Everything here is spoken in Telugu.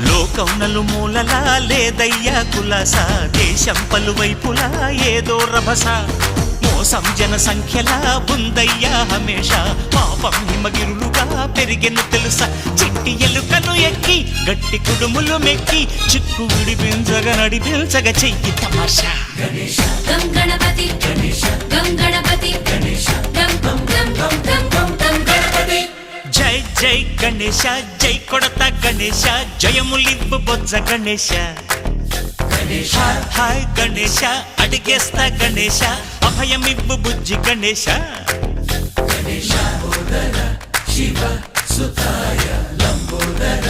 లోకం నలుమూలలా లేదయ్యా కులాస, దేశం పలువైపులా ఏదో రభస, మోసం జన సంఖ్యలా ఉందయ్యా హమేష, పాపం హిమగిరులుగా పెరిగెను తెలుసా, చిట్టి ఎలుకను ఎక్కి గట్టి కుడుములు మెక్కి చిక్కు విడిపించగా నడిపించగా చెయ్యి తమాషా. గం గణపతి గం గణపతి గం గం గం గం గం గం గం గణపతి. జై జై గణేశ, జై కొడత గణేశ, జయములివ్వు బొజ్జ గణేశ. హాయ్ గణేశ, అడిగేస్తా గణేశ, అభయమివ్వు బుజ్జి గణేశ. శివ సుతాయ లంబోదర